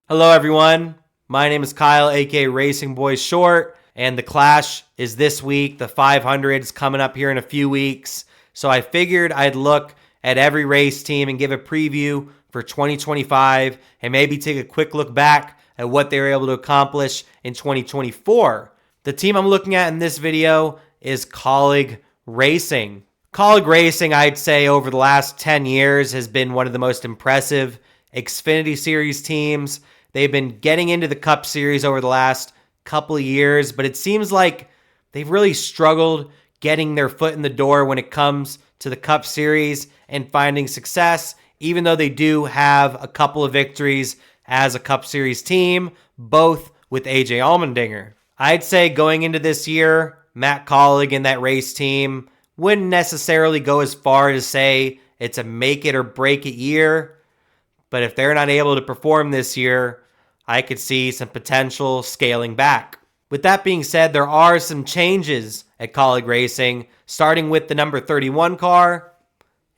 Hello, everyone. My name is Kyle, aka Racing Boy Short, and the Clash is this week. The 500's coming up here in a few weeks. So I figured I'd look at every race team and give a preview for 2025 and maybe take a quick look back at what they were able to accomplish in 2024. The team I'm looking at in this video is Kaulig Racing. Kaulig Racing, I'd say, over the last 10 years has been one of the most impressive Xfinity Series teams. They've been getting into the Cup Series over the last couple of years, but it seems like they've really struggled getting their foot in the door when it comes to the Cup Series and finding success, even though they do have a couple of victories as a Cup Series team, both with AJ Allmendinger. I'd say going into this year, Matt Kaulig and that race team wouldn't necessarily go as far to say it's a make it or break it year. But if they're not able to perform this year, I could see some potential scaling back. With that being said, there are some changes at Kaulig Racing, starting with the number 31 car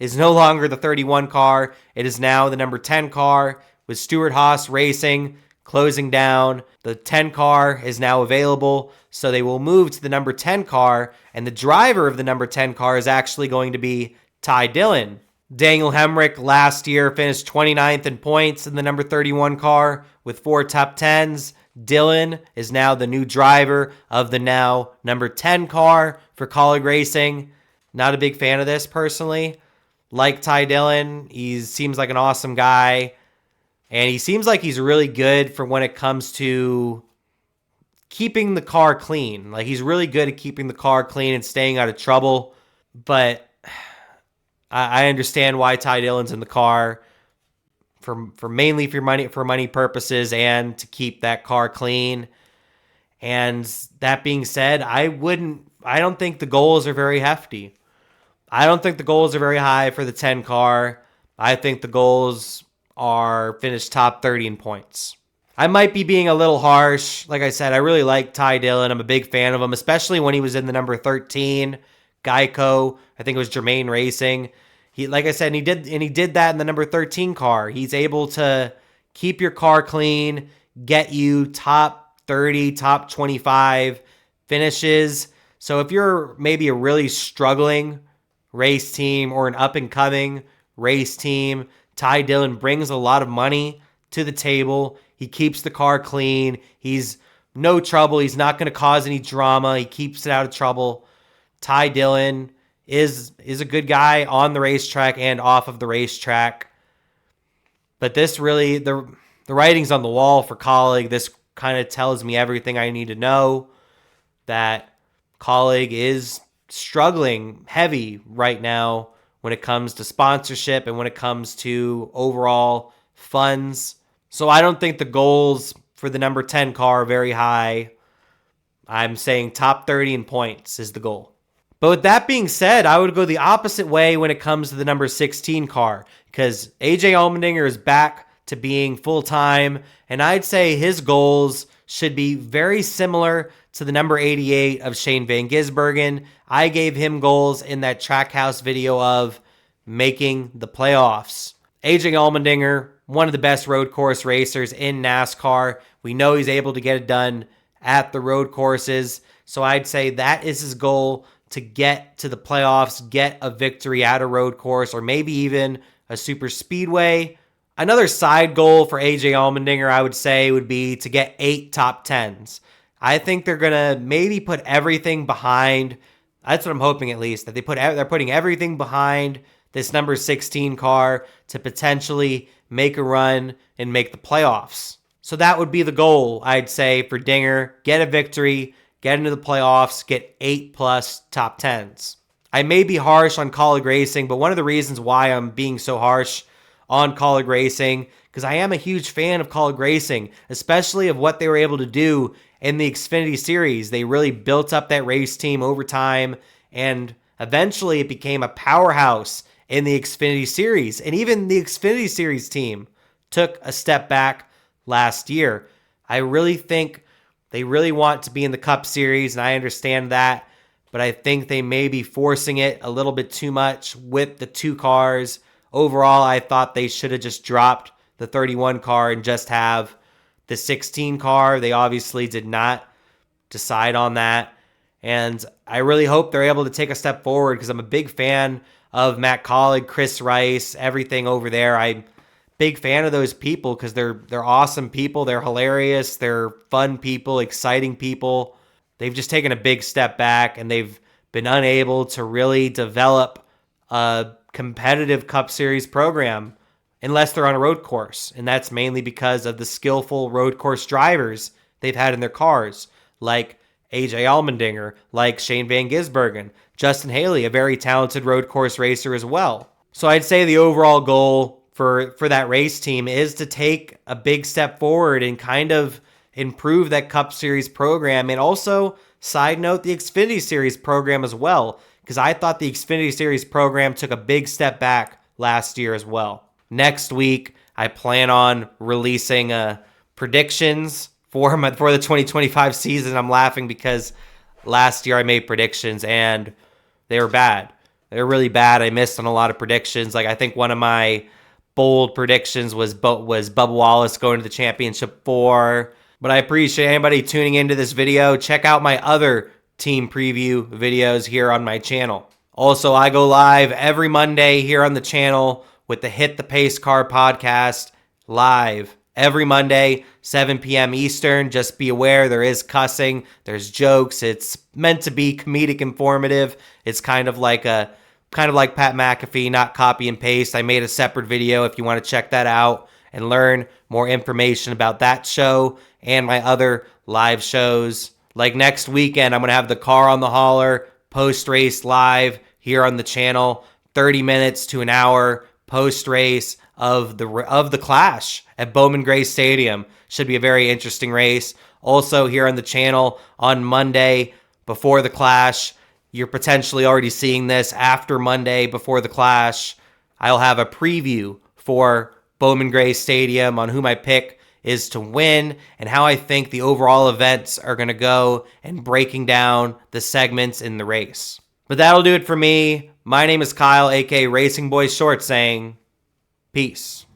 is no longer the 31 car. It is now the number 10 car with Stewart-Haas Racing closing down. The 10 car is now available, so they will move to the number 10 car, and the driver of the number 10 car is actually going to be Dillon. Daniel Hemrick last year finished 29th in points in the number 31 car with 4 top 10s. Dillon is now the new driver of the now number 10 car for Kaulig Racing. Not a big fan of this personally. Like Dillon, he seems like an awesome guy. And he seems like he's really good for when it comes to keeping the car clean. Like, he's really good at keeping the car clean and staying out of trouble. But I understand why Dillon's in the car for mainly for money purposes and to keep that car clean. And that being said, I don't think the goals are very hefty. I don't think the goals are very high for the 10 car. I think the goals are finished top 30 in points. I might be being a little harsh. Like I said, I really like Dillon. I'm a big fan of him, especially when he was in the number 13 Geico. I think it was Germain Racing. He, like I said, he did that in the number 13 car. He's able to keep your car clean, get you top 30, top 25 finishes. So if you're maybe a really struggling race team or an up-and-coming race team, Dillon brings a lot of money to the table. He keeps the car clean. He's no trouble. He's not going to cause any drama. He keeps it out of trouble. Dillon is a good guy on the racetrack and off of the racetrack. But this really, the writing's on the wall for Kaulig. This kind of tells me everything I need to know, that Kaulig is struggling heavy right now when it comes to sponsorship and when it comes to overall funds. So I don't think the goals for the number 10 car are very high. I'm saying top 30 in points is the goal. But with that being said, I would go the opposite way when it comes to the number 16 car, because AJ Allmendinger is back to being full-time, and I'd say his goals should be very similar to the number 88 of Shane Van Gisbergen. I gave him goals in that Trackhouse video of making the playoffs. AJ Allmendinger, one of the best road course racers in NASCAR. We know he's able to get it done at the road courses. So I'd say that is his goal, to get to the playoffs, get a victory at a road course, or maybe even a super speedway. Another side goal for AJ Allmendinger, I would say, would be to get 8 top 10s. I think they're going to maybe put everything behind. That's what I'm hoping, at least, that they're putting everything behind this number 16 car to potentially make a run and make the playoffs. So that would be the goal, I'd say, for Dinger. Get a victory, get into the playoffs, get 8+ top 10s. I may be harsh on Kaulig Racing, but one of the reasons why I'm being so harsh on Kaulig Racing, because I am a huge fan of Kaulig Racing, especially of what they were able to do in the Xfinity Series. They really built up that race team over time, and eventually it became a powerhouse in the Xfinity Series. And even the Xfinity Series team took a step back last year. I really think they really want to be in the Cup Series, and I understand that, but I think they may be forcing it a little bit too much with the 2 cars. Overall, I thought they should have just dropped the 31 car and just have the 16 car. They obviously did not decide on that. And I really hope they're able to take a step forward because I'm a big fan of Matt Kaulig, Chris Rice, everything over there. I'm big fan of those people because they're awesome people. They're hilarious. They're fun people, exciting people. They've just taken a big step back and they've been unable to really develop a competitive Cup Series program unless they're on a road course. And that's mainly because of the skillful road course drivers they've had in their cars, like AJ Allmendinger, like Shane Van Gisbergen, Justin Haley, a very talented road course racer as well. So I'd say the overall goal for that race team is to take a big step forward and kind of improve that Cup Series program. And also, side note, the Xfinity Series program as well, because I thought the Xfinity Series program took a big step back last year as well. Next week, I plan on releasing predictions for the 2025 season. I'm laughing because last year I made predictions and they were bad. They were really bad. I missed on a lot of predictions. Like I think one of my bold predictions was Bubba Wallace going to the championship 4. But I appreciate anybody tuning into this video. Check out my other team preview videos here on my channel. Also, I go live every Monday here on the channel with the Hit the Pacecar podcast live every Monday, 7 p.m. Eastern. Just be aware there is cussing, there's jokes. It's meant to be comedic informative. It's kind of like Pat McAfee, not copy and paste. I made a separate video if you want to check that out and learn more information about that show and my other live shows. Like next weekend, I'm going to have the Car on the Hauler post-race live here on the channel, 30 minutes to an hour post-race of the Clash at Bowman Gray Stadium. Should be a very interesting race. Also here on the channel on Monday before the Clash, you're potentially already seeing this after Monday before the Clash, I'll have a preview for Bowman Gray Stadium on who my pick is to win and how I think the overall events are going to go and breaking down the segments in the race. But that'll do it for me. My name is Kyle, aka Racing Boy Short, saying peace.